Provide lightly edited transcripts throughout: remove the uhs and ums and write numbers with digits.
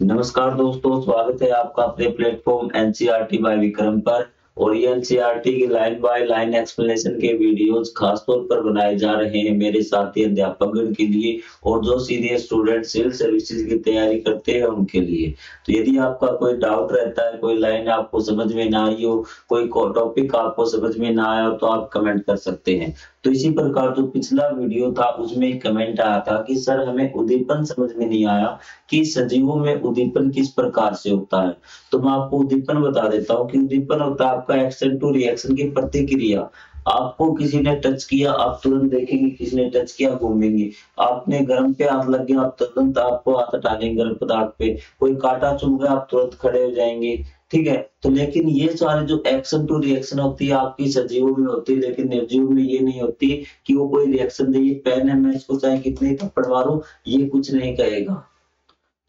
नमस्कार दोस्तों, स्वागत है आपका अपने प्लेटफॉर्म एनसीईआरटी बाय विक्रम पर। और ये एनसीईआरटी की लाइन बाय लाइन एक्सप्लेनेशन के वीडियोस खास तौर पर बनाए जा रहे हैं मेरे साथी अध्यापकगण के लिए और जो सीनियर स्टूडेंट सिविल सर्विसेज की तैयारी करते हैं उनके लिए। तो यदि आपका कोई डाउट रहता है, कोई लाइन आपको समझ में ना आई हो, कोई टॉपिक आपको समझ में ना आया हो, तो आप कमेंट कर सकते हैं। तो इसी प्रकार जो पिछला वीडियो था उसमें एक कमेंट आया था कि सर हमें उद्दीपन समझ में नहीं आया कि सजीवों में उद्दीपन किस प्रकार से होता है। तो मैं आपको उद्दीपन बता देता हूँ कि उद्दीपन होता है आपका एक्शन टू रिएक्शन की प्रतिक्रिया। आपको किसी ने टच किया, आप तुरंत देखेंगे, किसी ने टच किया घूमेंगे। आपने गर्म पे हाथ लग गया, आप तुरंत आपको हाथ हटाने गर्म पदार्थ पे। कोई कांटा चुभ गया, आप तुरंत खड़े हो जाएंगे। ठीक है, तो लेकिन ये सारे जो एक्शन टू रिएक्शन होती है आपकी सजीवों में होती है, लेकिन निर्जीव में ये नहीं होती कि वो कोई रिएक्शन दे। ये पेन है, मैं इसको चाहे कितने थप्पड़ मारूं ये कुछ नहीं कहेगा।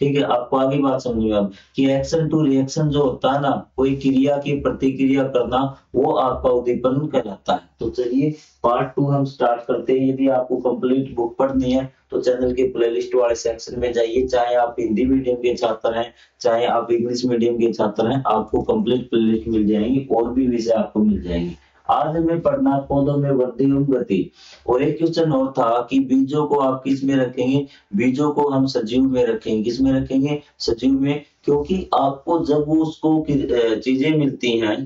ठीक है, आपको आगे बात समझ में अब कि एक्शन टू रिएक्शन जो होता है ना, कोई क्रिया की प्रतिक्रिया करना, वो आपका उद्दीपन कहलाता है। तो चलिए पार्ट 2 हम स्टार्ट करते हैं। यदि आपको कंप्लीट बुक पढ़नी है तो चैनल के प्लेलिस्ट वाले सेक्शन में जाइए। चाहे आप हिंदी मीडियम के छात्र हैं, चाहे आप इंग्लिश मीडियम के छात्र हैं, आपको कंप्लीट प्लेलिस्ट मिल जाएंगी और भी विषय आपको मिल जाएंगे। आज हमें पढ़ना पौधों में वृद्धि एवं गति। और एक क्वेश्चन और था कि बीजों को आप किस में रखेंगे। बीजों को हम सजीव में रखेंगे। किस में रखेंगे? सजीव में। क्योंकि आपको जब वो उसको चीजें मिलती हैं,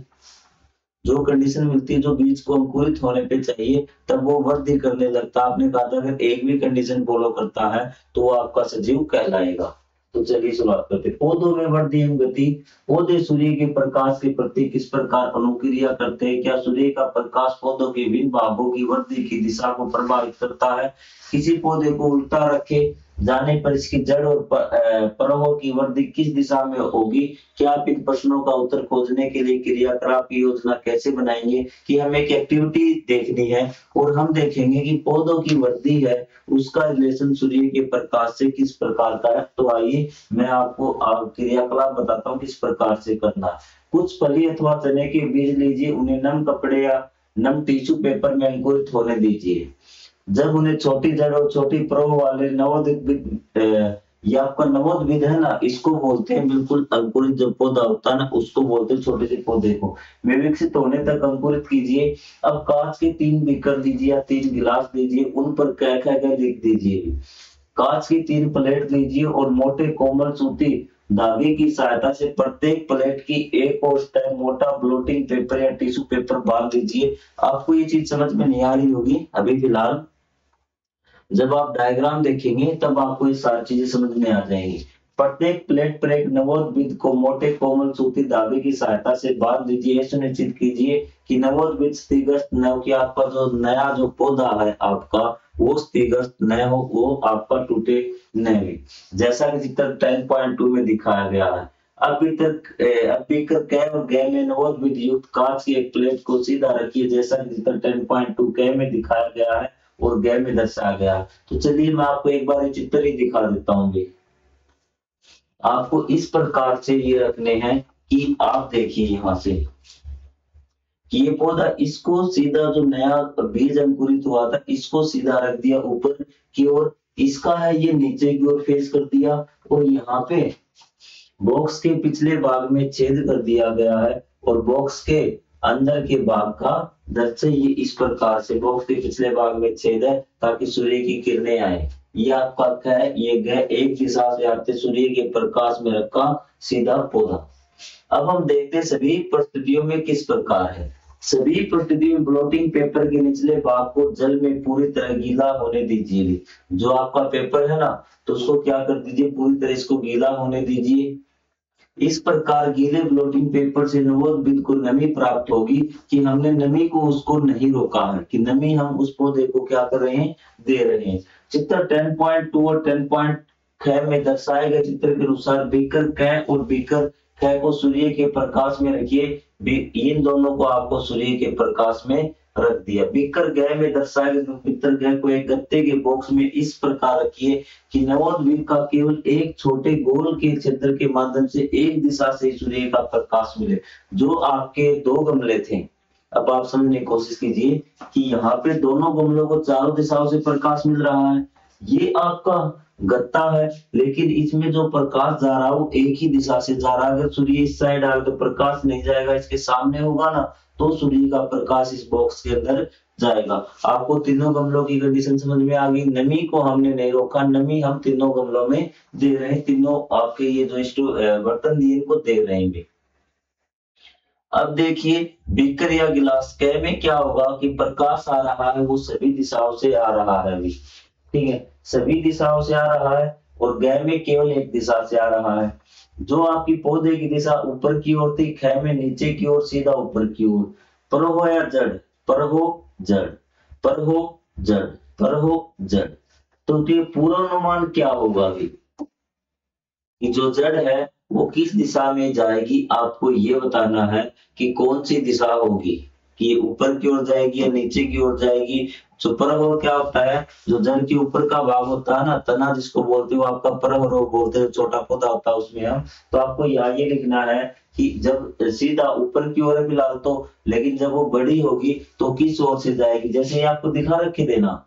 जो कंडीशन मिलती है, जो बीज को अंकुरित होने पे चाहिए, तब वो वृद्धि करने लगता है। आपने कहा था अगर एक भी कंडीशन फॉलो करता है तो वो आपका सजीव कहलाएगा। तो चलिए शुरुआत करते हैं। पौधों में वृद्धि एवं गति। पौधे सूर्य के प्रकाश के प्रति किस प्रकार अनुक्रिया करते हैं? क्या सूर्य का प्रकाश पौधों के विभिन्न भागों की वृद्धि की दिशा को प्रभावित करता है? किसी पौधे को उल्टा रखे जाने पर इसकी जड़ और परवों की वृद्धि किस दिशा में होगी? क्या आप इन प्रश्नों का उत्तर खोजने के लिए क्रियाकलाप की योजना कैसे बनाएंगे? कि हमें एक एक्टिविटी देखनी है और हम देखेंगे कि पौधों की वृद्धि है, उसका रिलेशन सूर्य के प्रकाश से किस प्रकार का है। तो आइए मैं आपको क्रियाकलाप बताता हूँ किस प्रकार से करना है। कुछ फली अथवा चने के बीज लीजिए, उन्हें नम कपड़े या नम टिश्यू पेपर में अंकुरित होने दीजिए। जब उन्हें छोटी जड़ और छोटी प्रव वाले नवोदित ये आपका नवोद्भिद है ना, इसको बोलते हैं बिल्कुल अंकुरित जो पौधा होता है ना, उसको बोलते हैं छोटे से पौधे को। में विकसित होने तक अंकुरित कीजिए। अब कांच के 3 बीकर लीजिए या 3 गिलास लीजिए, उन पर कह लिख दीजिए। कांच की 3 प्लेट लीजिए और मोटे कोमल सूती धागे की सहायता से प्रत्येक प्लेट की एक और स्टेप मोटा ब्लोटिंग पेपर या टिश्यू पेपर बांध लीजिए। आपको ये चीज समझ में नहीं आ रही होगी अभी फिलहाल, जब आप डायग्राम देखेंगे तब आपको ये सारी चीजें समझ में आ जाएंगी। प्रत्येक प्लेट पर एक नवोद्भिद को मोटे कोमल सूती धागे की सहायता से बांध दीजिए। सुनिश्चित कीजिए कि नवोद्भिद क्षतिग्रस्त न हो, कि आपका जो नया जो पौधा है आपका वो क्षतिग्रस्त न हो, वो आपका टूटे नहीं, जैसा कि चित्र 10.2 में दिखाया गया है। अभी बीकर क और ग में नवोद्भिद युक्त कांच की एक प्लेट को सीधा रखिए, जैसा कि चित्र 10.2 क में दिखाया गया है और गैर में दर्शाया गया। तो चलिए मैं आपको एक बार ये चित्र ही दिखा देता हूँ। आपको इस प्रकार से ये रखने हैं कि आप देखिए यहाँ से कि ये पौधा, इसको सीधा जो नया बीज अंकुरित हुआ था इसको सीधा रख दिया ऊपर की ओर, इसका है ये नीचे की ओर फेस कर दिया, और यहाँ पे बॉक्स के पिछले भाग में छेद कर दिया गया है और बॉक्स के अंदर के भाग का दर्शय ये इस प्रकार से बॉक्स के पिछले भाग में छेद है ताकि सूर्य की किरणें आए। ये आपका क्या है? ये एक दिशा से आते सूर्य के प्रकाश में रखा सीधा पौधा। अब हम देखते सभी परिस्थितियों में किस प्रकार है। सभी परिस्थितियों में ब्लोटिंग पेपर के निचले भाग को जल में पूरी तरह गीला होने दीजिए। जो आपका पेपर है ना, तो उसको क्या कर दीजिए, पूरी तरह इसको गीला होने दीजिए। इस प्रकार गीले ब्लोटिंग पेपर से नवोद्भिद को नमी प्राप्त होगी कि हमने नमी को उसको नहीं रोका है, कि नमी हम उस पौधे को क्या कर रहे हैं, दे रहे हैं। चित्र 10.2 और 10.6 में दर्शाए गए चित्र के अनुसार बीकर क और बीकर ख को सूर्य के प्रकाश में रखिए। इन दोनों को आपको सूर्य के प्रकाश में रख दिया। बीकर ग में दर्शाए गए बीकर ग को एक गत्ते के बॉक्स में इस प्रकार रखिए कि नवोद्भिद का केवल एक छोटे गोल के छिद्र के माध्यम से एक दिशा से सूर्य का प्रकाश मिले। जो आपके 2 गमले थे, अब आप समझने की कोशिश कीजिए कि यहाँ पे दोनों गमलों को चारों दिशाओं से प्रकाश मिल रहा है। ये आपका गत्ता है, लेकिन इसमें जो प्रकाश जा रहा है वो एक ही दिशा से जा रहा है। अगर सूर्य इस साइड आए तो प्रकाश नहीं जाएगा, इसके सामने होगा ना तो सूर्य का प्रकाश इस बॉक्स के अंदर जाएगा। आपको तीनों गमलों की कंडीशन समझ में आ गई। नमी को हमने नहीं रोका, नमी हम तीनों गमलों में दे रहे हैं, तीनों आपके ये जो बर्तन दिए इनको दे रहे हैं। अब देखिए बीकर या गिलास के में क्या होगा कि प्रकाश आ रहा है वो सभी दिशाओं से आ रहा है अभी, ठीक है, सभी दिशाओं से आ रहा है, और गै में केवल एक दिशा से आ रहा है। जो आपकी पौधे की दिशा ऊपर की ओर थी, ख में नीचे की ओर, सीधा ऊपर की ओर। पर हो या जड़, पर हो जड़, पर हो जड़, पर हो जड़, तो ये पूर्वानुमान क्या होगा अभी कि जो जड़ है वो किस दिशा में जाएगी। आपको ये बताना है कि कौन सी दिशा होगी, कि ऊपर की ओर जाएगी या नीचे की ओर जाएगी। जो परह क्या होता है, जो जड़ के ऊपर का भाग होता है ना, तना जिसको बोलते हो, आपका परह बोलते हैं, छोटा पौधा होता है उसमें हम। तो आपको यहाँ ये लिखना है कि जब सीधा ऊपर की ओर फिलहाल तो, लेकिन जब वो बड़ी होगी तो किस ओर से जाएगी। जैसे आपको दिखा रखे देना,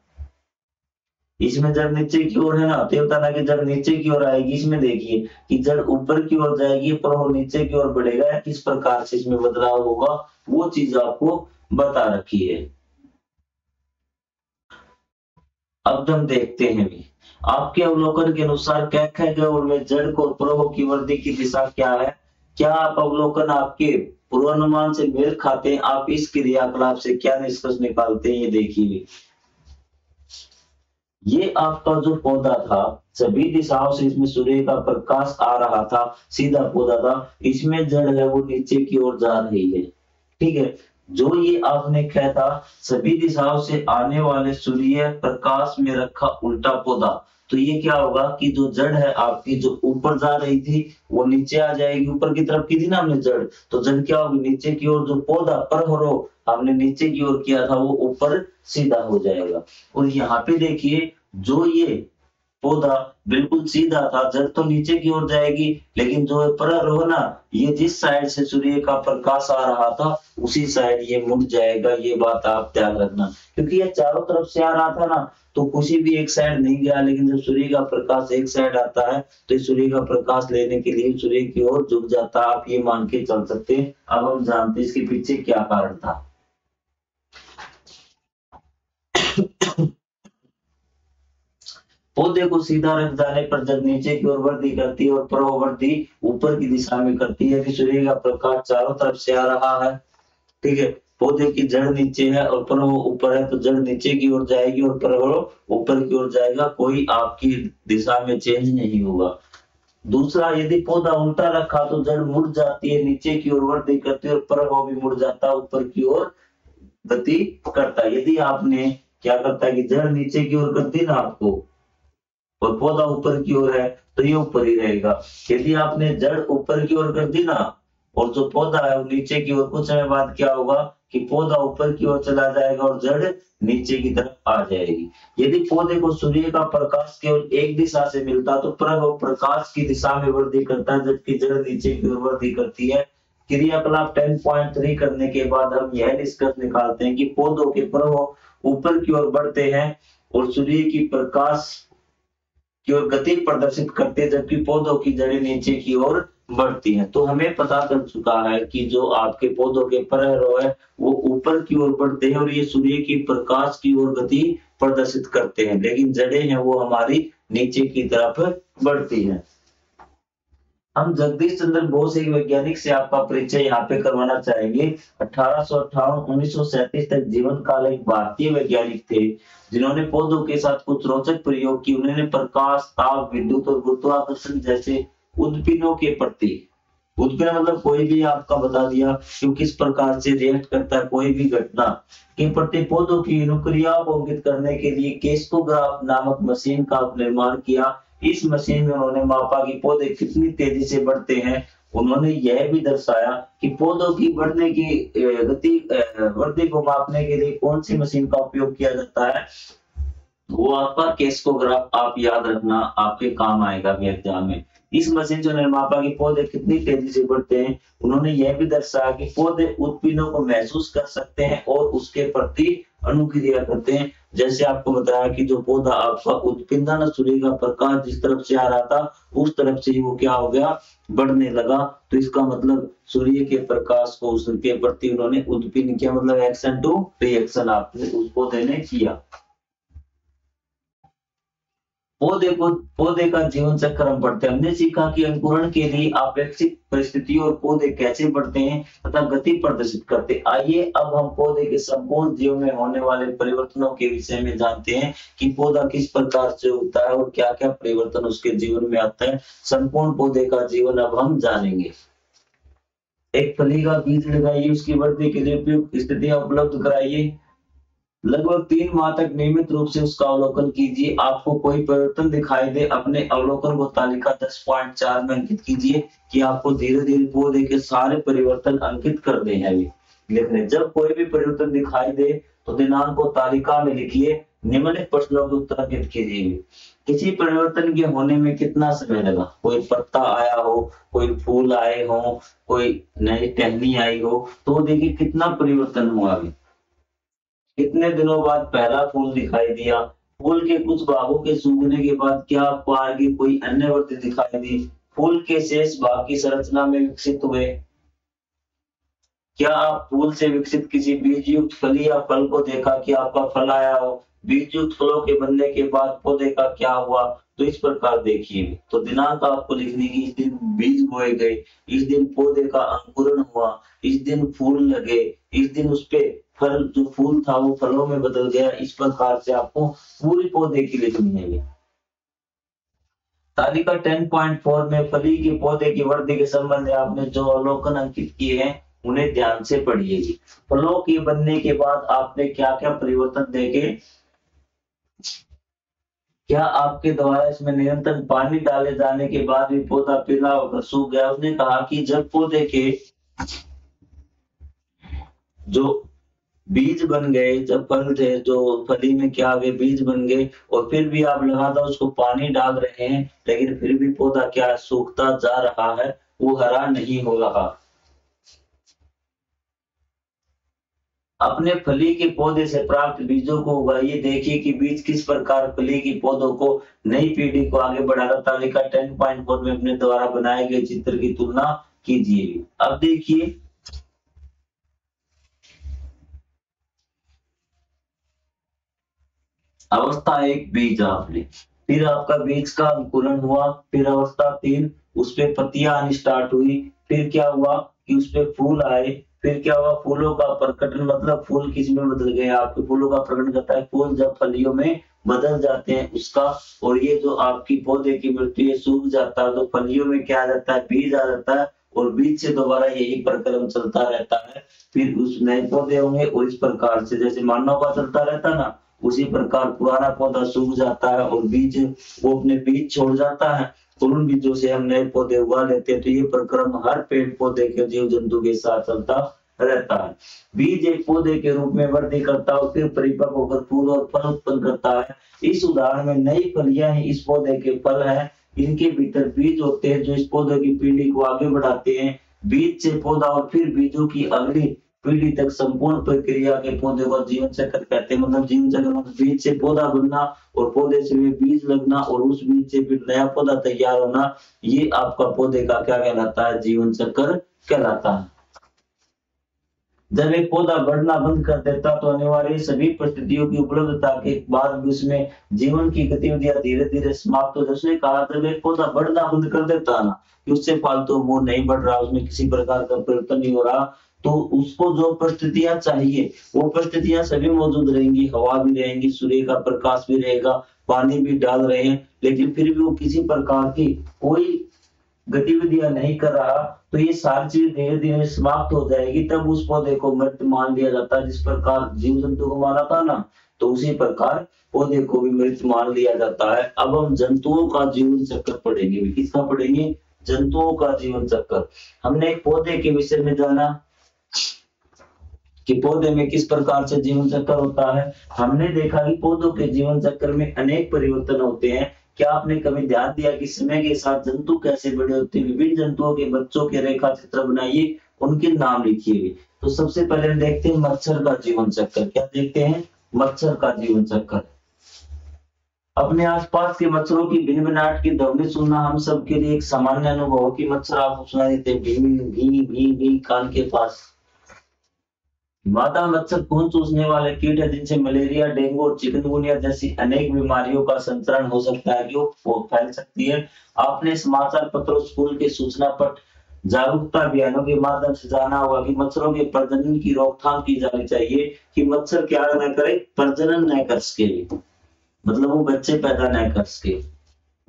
इसमें जड़ नीचे की ओर है ना, तो तना की जड़ नीचे की ओर आएगी। इसमें देखिए कि जड़ ऊपर की ओर जाएगी पर वो नीचे की ओर बढ़ेगा, या किस प्रकार से इसमें बदलाव होगा वो चीज आपको बता रखी है। अब हम देखते हैं भी आपके अवलोकन के अनुसार क और में जड़ को प्रभु की वृद्धि की दिशा क्या है। क्या आप अवलोकन आपके पूर्वानुमान से मेल खाते हैं, आप इस क्रियाकलाप से क्या निष्कर्ष निकालते हैं ये देखिए। ये आपका जो पौधा था सभी दिशाओं से इसमें सूर्य का प्रकाश आ रहा था, सीधा पौधा था, इसमें जड़ है वो नीचे की ओर जा रही है, ठीक है। जो ये आपने कहा था सभी दिशाओं से आने वाले सूर्य प्रकाश में रखा उल्टा पौधा, तो ये क्या होगा कि जो जड़ है आपकी जो ऊपर जा रही थी वो नीचे आ जाएगी। ऊपर की तरफ की थी ना हमने जड़, तो जड़ क्या होगी नीचे की ओर। जो पौधा पर हो हमने नीचे की ओर किया था वो ऊपर सीधा हो जाएगा। और यहाँ पे देखिए जो ये पौधा बिल्कुल सीधा था, जड़ तो नीचे की ओर जाएगी, लेकिन जो पर हो ना, ये जिस साइड से सूर्य का प्रकाश आ रहा था उसी साइड ये मुड़ जाएगा। ये बात आप ध्यान रखना, क्योंकि ये चारों तरफ से आ रहा था ना, तो किसी भी एक साइड नहीं गया, लेकिन जब सूर्य का प्रकाश एक साइड आता है तो सूर्य का प्रकाश लेने के लिए सूर्य की ओर झुक जाता है। आप ये मान के चल सकते हैं। अब हम जानते हैं इसके पीछे क्या कारण था। पौधे को सीधा रख जाने पर जड़ नीचे की ओर वृद्धि करती है और प्रवृद्धि ऊपर की दिशा में करती है कि सूर्य का प्रकाश चारों तरफ से आ रहा है, ठीक है। पौधे की जड़ नीचे है और प्रव ऊपर है, तो जड़ नीचे की ओर जाएगी और प्रव ऊपर की ओर जाएगा, कोई आपकी दिशा में चेंज नहीं होगा। दूसरा, यदि पौधा उल्टा रखा तो जड़ मुड़ जाती है, नीचे की ओर वृद्धि करती है और प्रव भी मुड़ जाता है, ऊपर की ओर गति करता है। यदि आपने क्या करता है कि जड़ नीचे की ओर करती ना आपको और पौधा ऊपर की ओर है तो ये ऊपर ही रहेगा। यदि आपने जड़ ऊपर की ओर कर दी ना और जो पौधा है वो नीचे की ओर, कुछ समय बाद क्या होगा कि पौधा ऊपर की ओर चला जाएगा और जड़ नीचे की तरफ आ जाएगी। यदि पौधे को सूर्य का प्रकाश केवल एक दिशा से मिलता तो प्रकाश की दिशा में वृद्धि करता है, जबकि जड़ नीचे की ओर वृद्धि करती है। क्रियाकलाप 10.3 करने के बाद हम यह निष्कर्ष निकालते हैं कि पौधों के प्रभाव ऊपर की ओर बढ़ते हैं और सूर्य की प्रकाश की ओर गति प्रदर्शित करते हैं, जबकि पौधों की जड़ें नीचे की ओर बढ़ती हैं। तो हमें पता चल चुका है कि जो आपके पौधों के परहरो है वो ऊपर की ओर बढ़ते हैं और ये सूर्य की प्रकाश की ओर गति प्रदर्शित करते हैं, लेकिन जड़ें हैं वो हमारी नीचे की तरफ बढ़ती हैं। हम जगदीश चंद्र बोस एक वैज्ञानिक से आपका परिचय यहाँ पे करवाना चाहेंगे। 1858-1937 तक जीवन काल एक भारतीय वैज्ञानिक थे जिन्होंने पौधों के साथ कुछ रोचक प्रयोग किए। उन्होंने प्रकाश, ताप, विद्युत और गुरुत्वाकर्षण जैसे उद्दीपनों के प्रति, उद्दीपन मतलब कोई भी आपका बता दिया कि किस प्रकार से रिएक्ट करता है कोई भी घटना के प्रति पौधों की अनुक्रियाओं को अंकित करने के लिए केस्कोग्राफ नामक मशीन का निर्माण किया। इस मशीन में उन्होंने मापा कि पौधे कितनी तेजी से बढ़ते हैं। उन्होंने यह भी दर्शाया कि पौधों की बढ़ने की गति वृद्धि को मापने के लिए कौन सी मशीन का उपयोग किया जाता है। वो आपका केस्कोग्राफ, आप याद रखना आपके काम आएगा भी एग्जाम में। इस मशीन से उन्होंने मापा कि पौधे कितनी तेजी से बढ़ते हैं। उन्होंने यह भी दर्शाया कि पौधे उत्पीड़नों को महसूस कर सकते हैं और उसके प्रति अनुक्रिया करते हैं। जैसे आपको बताया कि जो पौधा आपका उत्पीड़न सूर्य का प्रकाश जिस तरफ से आ रहा था उस तरफ से ही वो क्या हो गया, बढ़ने लगा। तो इसका मतलब सूर्य के प्रकाश को उसके प्रति उन्होंने उत्पीड़न किया, मतलब एक्शन टू रिएक्शन आपने उस पौधे ने किया। पौधे का जीवन चक्र हम पढ़ते हैं। हमने सीखा कि अंकुरण के लिए अपेक्षित परिस्थितियों और पौधे कैसे बढ़ते हैं तथा गति प्रदर्शित करते हैं। आइए अब हम पौधे के संपूर्ण जीवन में होने वाले परिवर्तनों के विषय में जानते हैं कि पौधा किस प्रकार से होता है और क्या क्या परिवर्तन उसके जीवन में आता है। संपूर्ण पौधे का जीवन अब हम जानेंगे। एक फली का बीज लगाइए, उसकी वृद्धि के लिए उपयुक्त स्थितियां उपलब्ध कराइए। लगभग 3 माह तक नियमित रूप से उसका अवलोकन कीजिए। आपको कोई परिवर्तन दिखाई दे, अपने अवलोकन को तालिका 10.4 में अंकित कीजिए कि आपको धीरे धीरे पौधे के सारे परिवर्तन अंकित कर दे हैं। लिखने जब कोई भी परिवर्तन दिखाई दे तो दिनांक को तालिका में लिखिए। निम्नलिखित प्रश्नों के उत्तर अंकित कीजिए। किसी परिवर्तन के होने में कितना समय लगा? कोई पत्ता आया हो, कोई फूल आए हो, कोई नई टहनी आई हो, तो देखिए कितना परिवर्तन हुआ। कितने दिनों बाद पहला फूल दिखाई दिया। फूल के कुछ भागों के सूखने के बाद क्या आपको आगे कोई अन्य वृद्धि दिखाई दी? फूल के शेष भाग की संरचना में विकसित हुए। क्या आप फूल से विकसित किसी बीज युक्त फली या फल को देखा कि आपका फल आया हो? बीज युक्त फलों के बनने के बाद पौधे का क्या हुआ? तो इस प्रकार देखिए। तो दिनांक आपको लिखने की, इस दिन बीज बोए गए, इस दिन पौधे का अंकुरण हुआ, इस दिन फूल लगे, इस दिन उस पे फल, जो फूल था वो फलों में बदल गया। इस प्रकार से आपको पूरी पौधे की लिखनी है। तालिका 10.4 में फली के पौधे की वृद्धि के संबंध में आपने जो अवलोकन अंकित किए हैं उन्हें ध्यान से पढ़िए। फलों के बनने के बाद आपने क्या क्या परिवर्तन देखे? क्या आपके द्वारा इसमें निरंतर पानी डाले जाने के बाद भी पौधा पीला होकर सूख गया? उसने कहा कि जब पौधे के जो बीज बन गए, जब फल थे, जो फली में क्या हुए, बीज बन गए और फिर भी आप लगातार उसको पानी डाल रहे हैं, लेकिन फिर भी पौधा क्या सूखता जा रहा है, वो हरा नहीं हो रहा। अपने फली के पौधे से प्राप्त बीजों को उगाइए। देखिए कि बीज किस प्रकार फली के पौधों को नई पीढ़ी को आगे बढ़ाता। तालिका 10.4 में अपने द्वारा बनाए गए चित्र की तुलना कीजिए। अब देखिए अवस्था 1 बीज आपने, फिर आपका बीज का अंकुरण हुआ, फिर अवस्था 3 उस पे पत्तियां आनी स्टार्ट हुई, फिर क्या हुआ कि उस पे फूल आए, फिर क्या हुआ फूलों का प्रकटन, मतलब फूल किस में बदल गए? आपके फूलों का प्रकटन करता है फूल जब फलियों में बदल जाते हैं उसका। और ये जो आपकी पौधे की मृत्यु है, सूख जाता है तो फलियों में क्या आ जाता है? बीज आ जाता है और बीज से दोबारा यही प्रक्रम चलता रहता है। फिर उस नए पौधे होंगे और इस प्रकार से जैसे मानव का चलता रहता ना, उसी प्रकार पुराना पौधा सूख जाता है और बीज वो अपने बीज छोड़ जाता है और उन बीजों से हम नए पौधे उगा लेते हैं। तो ये प्रक्रम हर पेड़ पौधे के जीव जंतु के साथ चलता रहता है। बीज एक पौधे के रूप में वृद्धि करता है और फिर परिपक्व होकर फूल और फल उत्पन्न करता है। इस उदाहरण में नई फलियां ही इस पौधे के फल हैं। इनके भीतर बीज होते हैं जो इस पौधे की पीढ़ी को आगे बढ़ाते हैं। बीज से पौधा और फिर बीजों की अगली पीढ़ी तक संपूर्ण प्रक्रिया के पौधे को जीवन चक्र कहते हैं। मतलब जीवन चक्र मतलब बीज से पौधा बनना और पौधे से बीज लगना और उस बीज से फिर नया पौधा तैयार होना, ये आपका पौधे का क्या कहलाता है? जीवन चक्र कहलाता है। जब एक पौधा बढ़ना बंद कर देता तो अनिवार्य सभी परिस्थितियों की उपलब्धता के बाद भी उसमें जीवन की गतिविधियां धीरे धीरे समाप्त हो। जैसे कहा जब एक पौधा बढ़ना बंद कर देता ना कि उससे फालतू वो नहीं बढ़ रहा, उसमें किसी प्रकार का परिवर्तन नहीं हो रहा, तो उसको जो परिस्थितियां चाहिए वो परिस्थितियां सभी मौजूद रहेंगी। हवा भी रहेंगी, सूर्य का प्रकाश भी रहेगा, पानी भी डाल रहे हैं, लेकिन फिर भी वो किसी प्रकार की कोई गतिविधियां नहीं कर रहा, तो ये सारी चीज धीरे धीरे समाप्त हो जाएगी। तब उस पौधे को मृत मान लिया जाता है। जिस प्रकार जीव जंतु को माना था ना, तो उसी प्रकार पौधे को भी मृत मान लिया जाता है। अब हम जंतुओं का जीवन चक्र पढ़ेंगे। किसका पढ़ेंगे? जंतुओं का जीवन चक्र। हमने एक पौधे के विषय में जाना कि पौधे में किस प्रकार से जीवन चक्र होता है। हमने देखा कि पौधों के जीवन चक्र में अनेक परिवर्तन होते हैं। क्या आपने कभी ध्यान दिया कि समय के साथ जंतु कैसे बड़े होते हैं? विभिन्न जंतुओं के बच्चों के रेखा चित्र बनाइए, उनके नाम लिखिए। तो सबसे पहले हम देखते हैं मच्छर का जीवन चक्र। क्या देखते हैं? मच्छर का जीवन चक्र। अपने आसपास के मच्छरों की भिनभिनाहट की ध्वनि सुनना हम सब के लिए एक सामान्य अनुभव है कि मच्छर आपको सुनाई देते हैं, भी भी भी भी कान के पास। मादा मच्छर खून चूसने वाले कीट है जिनसे मलेरिया, डेंगू और चिकनगुनिया जैसी अनेक बीमारियों का संचरण हो सकता है, जो फैल सकती है। आपने समाचार पत्रों, स्कूल के सूचना पट, जागरूकता अभियानों के माध्यम से जाना होगा कि मच्छरों के प्रजनन की रोकथाम की जानी चाहिए, कि मच्छर क्या न करे, प्रजनन न कर सके, मतलब वो बच्चे पैदा न कर सके,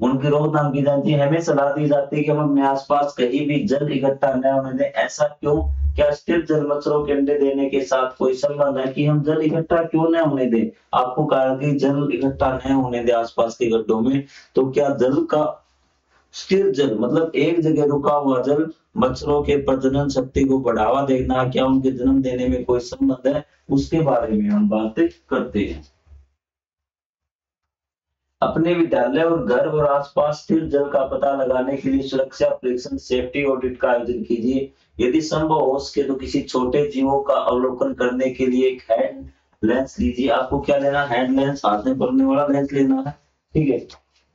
उनकी रोकथाम की जाती है। हमें सलाह दी जाती है कि हम अपने आसपास कहीं भी जल इकट्ठा न होने दें। ऐसा क्यों? क्या स्थिर जल मच्छरों के अंडे देने के साथ कोई संबंध है कि हम जल इकट्ठा क्यों न होने दें? आपको कहा कि जल इकट्ठा न होने दें आसपास के गड्ढों में। तो क्या जल का स्थिर जल मतलब एक जगह रुका हुआ जल मच्छरों के प्रजनन शक्ति को बढ़ावा देना, क्या उनके जन्म देने में कोई संबंध है? उसके बारे में हम बात करते हैं। अपने विद्यालय और घर और आसपास स्थिर जल का पता लगाने के लिए सुरक्षा परीक्षण, सेफ्टी ऑडिट का आयोजन कीजिए। यदि संभव हो सके तो किसी छोटे जीवों का अवलोकन करने के लिए एक हैंड लेंस लीजिए। आपको क्या लेना? हैंड लेंस, हाथ में पकड़ने वाला लेंस लेना है, ठीक है।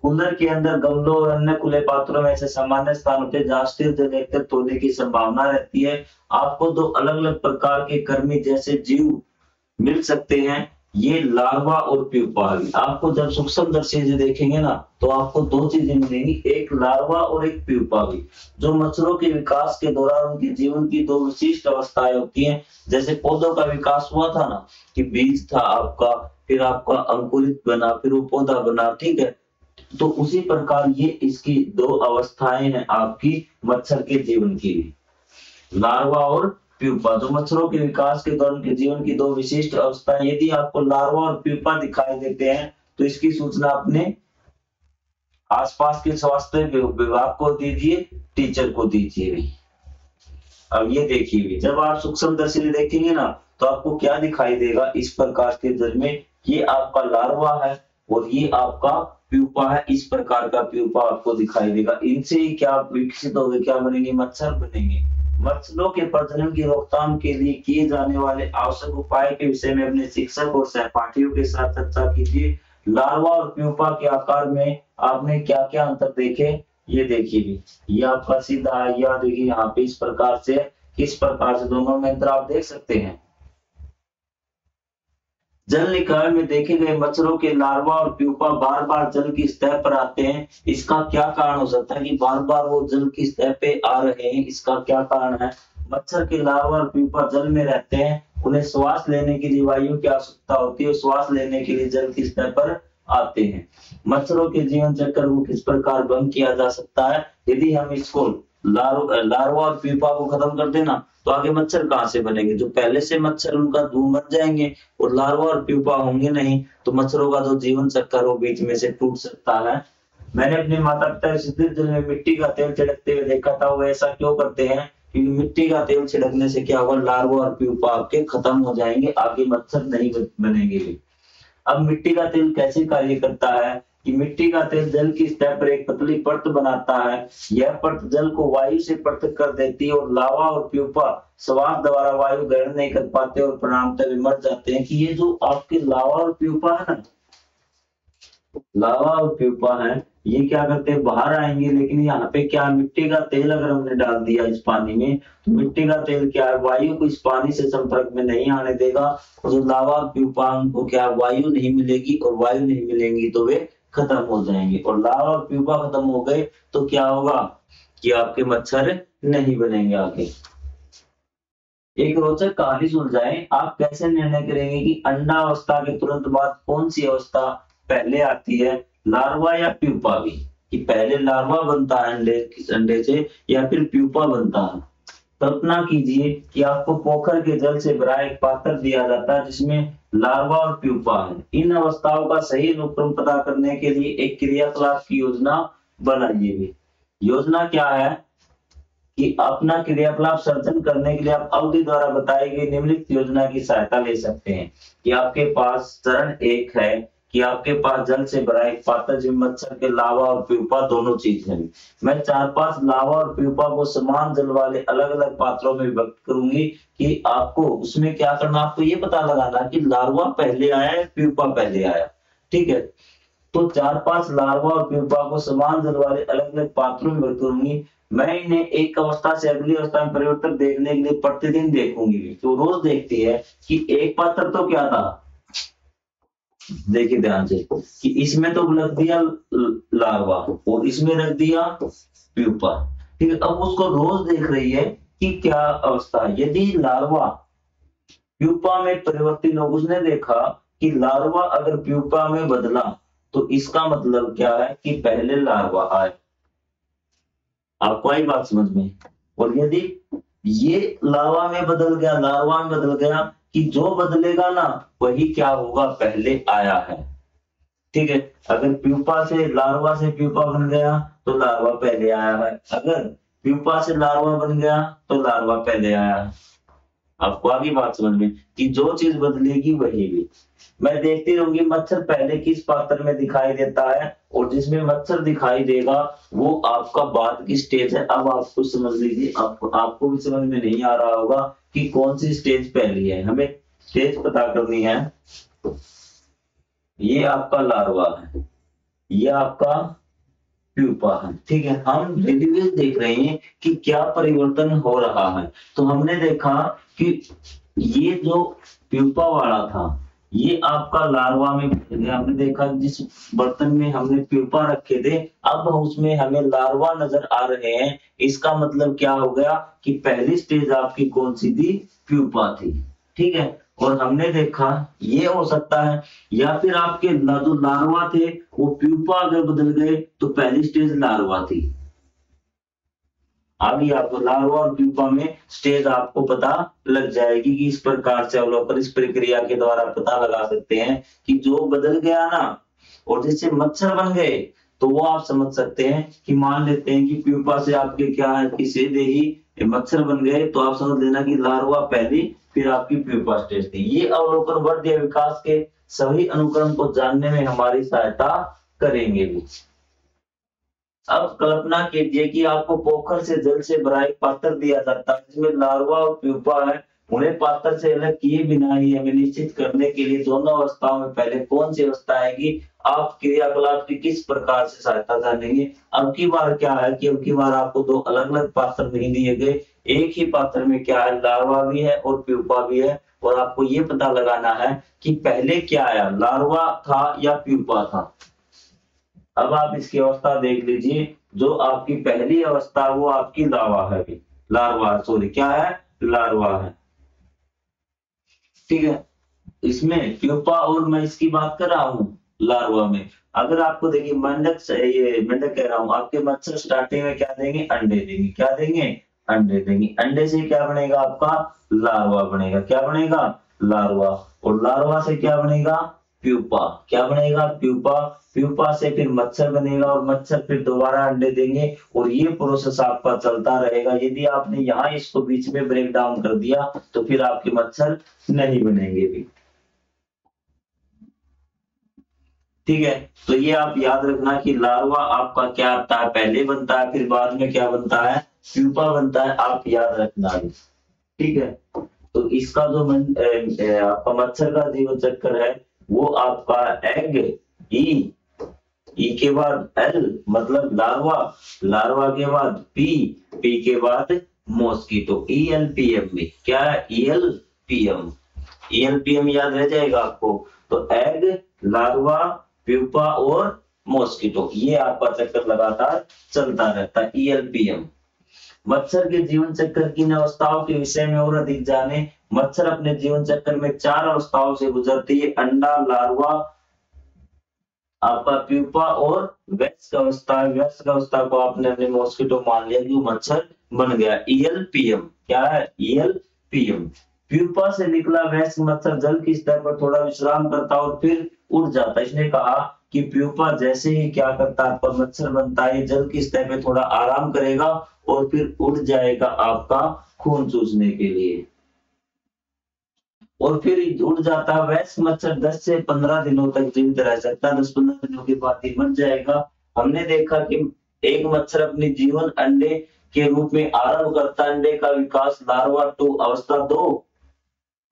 कूलर के अंदर, गमलों और अन्य खुले पात्रों में ऐसे सामान्य स्थान होते हैं जहां स्थिर जल एकत्रित होने की संभावना रहती है। आपको दो अलग अलग प्रकार के कृमि जैसे जीव मिल सकते हैं, ये लार्वा और प्यूपा। आपको जब सूक्ष्मदर्शी से देखेंगे ना तो आपको दो चीजें मिलेंगी, एक लार्वा और एक प्यूपा भी, जो मच्छरों के विकास के दौरान उनके जीवन की दो विशिष्ट अवस्थाएं होती हैं। जैसे पौधों का विकास हुआ था ना, कि बीज था आपका, फिर आपका अंकुरित बना, फिर वो पौधा बना, ठीक है। तो उसी प्रकार ये इसकी दो अवस्थाएं हैं आपकी मच्छर के जीवन की, लार्वा और प्यूपा। तो मच्छरों के विकास के दौरान के जीवन की दो विशिष्ट अवस्थाएं। यदि आपको लार्वा और प्यूपा दिखाई देते हैं तो इसकी सूचना अपने आसपास के स्वास्थ्य विभाग को दीजिए, टीचर को दीजिए। अब ये देखिए, जब आप सूक्ष्मदर्शी से देखेंगे ना तो आपको क्या दिखाई देगा? इस प्रकार के जल में ये आपका लार्वा है और ये आपका प्यूपा है। इस प्रकार का प्यूपा आपको दिखाई देगा। इनसे ही क्या विकसित होंगे, क्या बनेंगे? मच्छर बनेंगे। मच्छरों के प्रजनन की रोकथाम के लिए किए जाने वाले आवश्यक उपाय के विषय में अपने शिक्षक और सहपाठियों के साथ चर्चा कीजिए। लार्वा और प्यूपा के आकार में आपने क्या क्या अंतर देखे, ये देखिए। ये आपका सीधा है, या देखिए यहाँ पे इस प्रकार से, किस प्रकार से दोनों में अंतर आप देख सकते हैं। जल निकाय में देखे गए मच्छरों के लार्वा और प्यूपा बार बार जल की सतह पर आते हैं। इसका क्या कारण हो सकता है कि बार बार वो जल की सतह पे आ रहे हैं? इसका क्या कारण है? मच्छर के लार्वा और प्यूपा जल में रहते हैं, उन्हें श्वास लेने के लिए वायु की आवश्यकता होती है, श्वास लेने के लिए जल की सतह पर आते हैं। मच्छरों के जीवन चक्र को किस प्रकार बंद किया जा सकता है? यदि हम इसको लार्वा और प्यूपा को खत्म कर देना तो आगे मच्छर कहां से बनेंगे? जो पहले से मच्छर उनका धूम बन जाएंगे और लार्वा और प्यूपा होंगे नहीं, तो मच्छरों का जो जीवन चक्र वो बीच में से टूट सकता है। मैंने अपने माता पिता के स्थिर जल में मिट्टी का तेल छिड़कते हुए देखा था। वो ऐसा क्यों करते हैं? क्योंकि मिट्टी का तेल छिड़कने से क्या होगा? लार्वा और प्यूपा आपके खत्म हो जाएंगे, आगे मच्छर नहीं बनेंगे। अब मिट्टी का तेल कैसे कार्य करता है? कि मिट्टी का तेल जल की सतह पर एक पतली परत बनाता है। यह परत जल को वायु से पृथक कर देती है और लार्वा और प्यूपा श्वास द्वारा वायु ग्रहण नहीं कर पाते और परिणामतः मर जाते हैं। कि ये जो आपके लार्वा और प्यूपा है ना, लार्वा और प्यूपा है, ये क्या करते हैं? बाहर आएंगे, लेकिन यहाँ पे क्या, मिट्टी का तेल अगर हमने डाल दिया इस पानी में तो मिट्टी का तेल क्या है? वायु को इस पानी से संपर्क में नहीं आने देगा और जो लार्वा और प्यूपा उनको क्या, वायु नहीं मिलेगी, और वायु नहीं मिलेंगी तो वे खत्म हो जाएंगे। और लार्वा और प्यूपा खत्म हो गए तो क्या होगा? कि आपके मच्छर नहीं बनेंगे आगे। एक रोचक कहानी सुलझाएं। आप कैसे निर्णय करेंगे कि अंडा अवस्था के तुरंत बाद कौन सी अवस्था पहले आती है, लार्वा या प्यूपा भी? कि पहले लार्वा बनता है अंडे से या फिर प्यूपा बनता है? कल्पना कीजिए कि आपको पोखर के जल से भरा एक पात्र दिया जाता है जिसमें लार्वा और प्यूपा है। इन अवस्थाओं का सही अनुक्रम पता करने के लिए एक क्रियाकलाप की योजना बनाइए। योजना क्या है? कि अपना क्रियाकलाप सर्जन करने के लिए आप अवधि द्वारा बताई गई निम्नलिखित योजना की सहायता ले सकते हैं। कि आपके पास चरण 1 है कि आपके पास जल से भरा एक पात्र जिसमें मच्छर के लावा और प्यूपा दोनों चीज है। मैं 4-5 लावा और प्यूपा को समान जल वाले अलग अलग पात्रों में विभक्त करूंगी कि आपको उसमें क्या करना, आपको ये पता लगाना कि लार्वा पहले आया है प्यूपा पहले आया। ठीक है, तो 4-5 लार्वा और प्यूपा को समान जल वाले अलग अलग पात्रों में विभक्त करूंगी। मैं इन्हें एक अवस्था से अगली अवस्था में परिवर्तन देखने के लिए प्रतिदिन देखूंगी। तो रोज देखती है कि एक पात्र तो क्या था, देखिए ध्यान से, कि इसमें तो रख दिया लार्वा और इसमें रख दिया प्यूपा। ठीक है, अब उसको रोज देख रही है कि क्या अवस्था है। यदि लार्वा प्यूपा में परिवर्तित हो, उसने देखा कि लार्वा अगर प्यूपा में बदला तो इसका मतलब क्या है कि पहले लार्वा आए। आपको आई बात समझ में? और यदि ये लार्वा में बदल गया, लार्वा में बदल गया, कि जो बदलेगा ना वही क्या होगा, पहले आया है। ठीक है, अगर प्यूपा से लार्वा से प्यूपा बन गया तो लार्वा पहले आया है, अगर प्यूपा से लार्वा बन गया तो लार्वा पहले आया है। आपको आगे बात समझ में कि जो चीज बदलेगी वही भी। मैं देखती रहूंगी मच्छर पहले किस पात्र में दिखाई देता है, और जिसमें मच्छर दिखाई देगा वो आपका बाद की स्टेज है। अब आपको समझ लीजिए, आपको भी समझ में नहीं आ रहा होगा कि कौन सी स्टेज पहली है। हमें स्टेज पता करनी है। ये आपका लार्वा है, ये आपका प्यूपा है। ठीक है, हम डेलीवेज देख रहे हैं कि क्या परिवर्तन हो रहा है। तो हमने देखा कि ये जो प्यूपा वाला था ये आपका लार्वा में बदल गया। हमने देखा जिस बर्तन में हमने प्यूपा रखे थे अब उसमें हमें लार्वा नजर आ रहे हैं। इसका मतलब क्या हो गया कि पहली स्टेज आपकी कौन सी थी, प्यूपा थी। ठीक है, और हमने देखा ये हो सकता है, या फिर आपके जो लार्वा थे वो प्यूपा अगर बदल गए तो पहली स्टेज लार्वा थी। अभी आपको लार्वा और प्यूपा में स्टेज आपको पता लग जाएगी कि इस प्रकार से अवलोकन इस प्रक्रिया के द्वारा पता लगा सकते हैं कि जो बदल गया ना और जिससे मच्छर बन गए तो वो आप समझ सकते हैं कि मान लेते हैं कि प्यूपा से आपके क्या है कि सेदेही मच्छर बन गए, तो आप समझ लेना कि लार्वा पहली फिर आपकी प्यूपा स्टेज थी। ये अवलोकन वर्धीय विकास के सभी अनुक्रम को जानने में हमारी सहायता करेंगे भी। अब कल्पना कीजिए कि आपको पोखर से जल से भरा एक पात्र दिया जाता है जिसमें लार्वा और प्यूपा है। उन्हें पात्र से अलग किए बिना ही हमें निश्चित करने के लिए दोनों अवस्थाओं में पहले कौन सी अवस्था आएगी, आप क्रियाकलाप की किस प्रकार से सहायता जानेंगे। अब की बार क्या है कि अब की बार आपको दो अलग अलग पात्र नहीं दिए गए, एक ही पात्र में क्या है, लार्वा भी है और प्यूपा भी है, और आपको ये पता लगाना है कि पहले क्या आया, लार्वा था या प्यूपा था। अब आप इसकी अवस्था देख लीजिए, जो आपकी पहली अवस्था वो आपकी लार्वा है, क्या है, लार्वा है। ठीक है, इसमें प्यूपा और मैं इसकी बात कर रहा हूं लार्वा में। अगर आपको देखिए मेंढक से, ये मेंढक कह रहा हूं, आपके मच्छर स्टार्टिंग में क्या देंगे, अंडे देंगे। क्या देंगे, अंडे देंगे। अंडे से क्या बनेगा आपका, लार्वा बनेगा। क्या बनेगा, लार्वा। और लार्वा से क्या बनेगा, प्यूपा। क्या बनेगा, प्यूपा। प्यूपा से फिर मच्छर बनेगा और मच्छर फिर दोबारा अंडे देंगे, और ये प्रोसेस आपका चलता रहेगा। यदि आपने यहाँ इसको बीच में ब्रेक डाउन कर दिया तो फिर आपके मच्छर नहीं बनेंगे भी। ठीक है, तो ये आप याद रखना कि लार्वा आपका क्या आता है, पहले बनता है फिर बाद में क्या बनता है, प्यूपा बनता है। आप याद रखना है। ठीक है, तो इसका जो आपका मच्छर का जीवन चक्र है वो आपका एग, ई के बाद एल मतलब लार्वा, लार्वा के बाद पी के बाद मॉस्किटो, ELPM में क्या है, ELPM याद रह जाएगा आपको। तो एग, लार्वा, प्यूपा और मॉस्किटो, ये आपका चक्कर लगातार चलता रहता है, ELPM। मच्छर के जीवन चक्र की अवस्थाओं के विषय में और अधिक जाने। मच्छर अपने जीवन चक्र में 4 अवस्थाओं से गुजरती है, अंडा, लार्वा, आपका प्यूपा और वयस्क अवस्था। वयस्क अवस्था को आपने अपने मॉस्किटो मान लिया कि वो मच्छर बन गया, ELPM। क्या है, ELPM। प्यूपा से निकला वयस्क मच्छर जल की सतह पर थोड़ा विश्राम करता और फिर उड़ जाता। इसने कहा कि प्यूपा जैसे ही क्या करता है, आपका मच्छर बनता है, जल की सतह पे थोड़ा आराम करेगा और फिर उड़ जाएगा आपका खून चूसने के लिए। और फिर उड़ जाता है। वैसे मच्छर 10 से 15 दिनों तक जीवित रह सकता है, 10-15 दिनों के बाद ही मर जाएगा। हमने देखा कि एक मच्छर अपनी जीवन अंडे के रूप में आरंभ करता है, अंडे का विकास लार्वा टू अवस्था 2,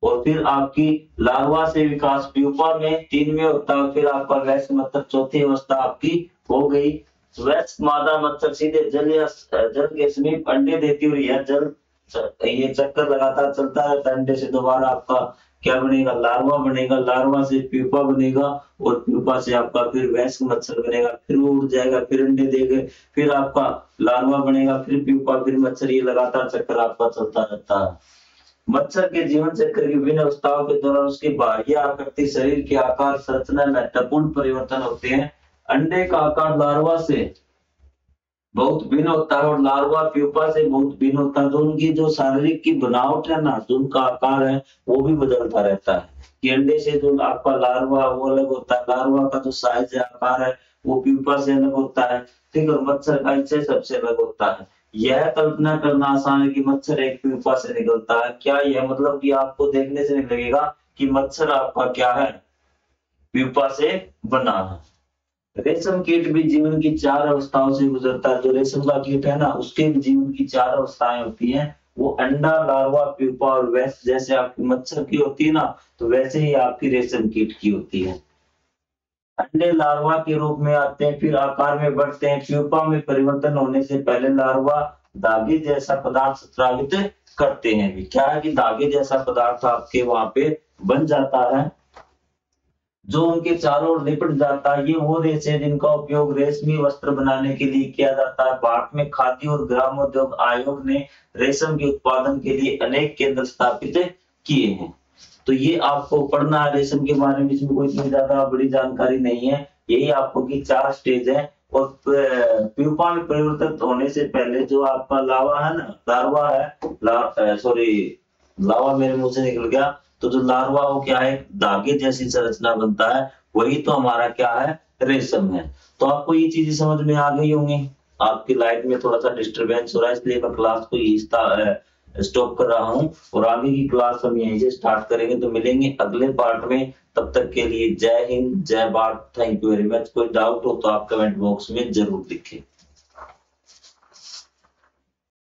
और फिर आपकी लार्वा से विकास प्यूपा में 3 में होता है, फिर आपका वयस्क मच्छर चौथी अवस्था आपकी हो गई। वयस्क मादा मच्छर सीधे जल या जल के समीप अंडे देती हुई यह जल ये चक्कर लगातार चलता है। अंडे से दोबारा आपका क्या बनेगा, लार्वा बनेगा, लार्वा से प्यूपा बनेगा, और प्यूपा से आपका फिर वयस्क मच्छर बनेगा, फिर वो उड़ जाएगा, फिर अंडे देगा, फिर आपका लार्वा बनेगा, फिर प्यूपा, फिर मच्छर, ये लगातार चक्कर आपका चलता रहता है। मच्छर के जीवन चक्र की विभिन्न अवस्थाओं के दौरान उसकी बाह्य आकृति, शरीर के आकार, संरचना में महत्वपूर्ण परिवर्तन होते हैं। अंडे का आकार लार्वा से बहुत भिन्न होता है और लार्वा प्यूपा से बहुत भिन्न होता है, तो उनकी जो शारीरिक की बनावट है ना, जो उनका आकार है वो भी बदलता रहता है। कि अंडे से जो आपका लार्वा वो अलग होता है, लार्वा का जो साइज है, आकार है, वो प्यूपा से अलग होता है, ठीक है। मच्छर का इनसे सबसे अलग होता है। यह कल्पना करना आसान है कि मच्छर एक प्यूपा से निकलता है। क्या यह मतलब कि आपको देखने से नहीं लगेगा कि मच्छर आपका क्या है, प्यूपा से बना है। रेशम कीट भी जीवन की 4 अवस्थाओं से गुजरता है। जो रेशम का कीट है ना, उसके भी जीवन की 4 अवस्थाएं होती हैं। वो अंडा, लार्वा, प्यूपा और वयस्क, जैसे आपकी मच्छर की होती है ना, तो वैसे ही आपकी रेशम कीट की होती है। अंडे लार्वा के रूप में आते हैं, फिर आकार में बढ़ते हैं। प्यूपा में परिवर्तन होने से पहले लार्वा धागे जैसा पदार्थ स्रावित करते हैं। भी क्या है कि धागे जैसा पदार्थ आपके वहां पे बन जाता है, जो उनके चारों ओर लिपट जाता है। ये वो रेशे जिनका उपयोग रेशमी वस्त्र बनाने के लिए किया जाता है। भारत में खादी और ग्रामोद्योग आयोग ने रेशम के उत्पादन के लिए अनेक केंद्र स्थापित किए हैं। तो ये आपको पढ़ना है रेशम के बारे में, इसमें कोई इतनी ज्यादा बड़ी जानकारी नहीं है। यही आपको की 4 स्टेज है। और प्यूपा में परिवर्तित होने से पहले जो आपका लावा है ना, लार्वा है, सॉरी लावा मेरे मुंह से निकल गया, तो जो लार्वा हो क्या है, धागे जैसी संरचना बनता है, वही तो हमारा क्या है, रेशम है। तो आपको ये चीजें समझ में आ गई होंगी। आपकी लाइफ में थोड़ा सा डिस्टरबेंस हो रहा है, इसलिए मैं क्लास को स्टॉप कर रहा हूँ, और आगे की क्लास हम यहीं से स्टार्ट करेंगे। तो मिलेंगे अगले पार्ट में, तब तक के लिए जय हिंद, जय Bharat, thank you very much. कोई डाउट हो तो आप कमेंट बॉक्स में जरूर लिखें।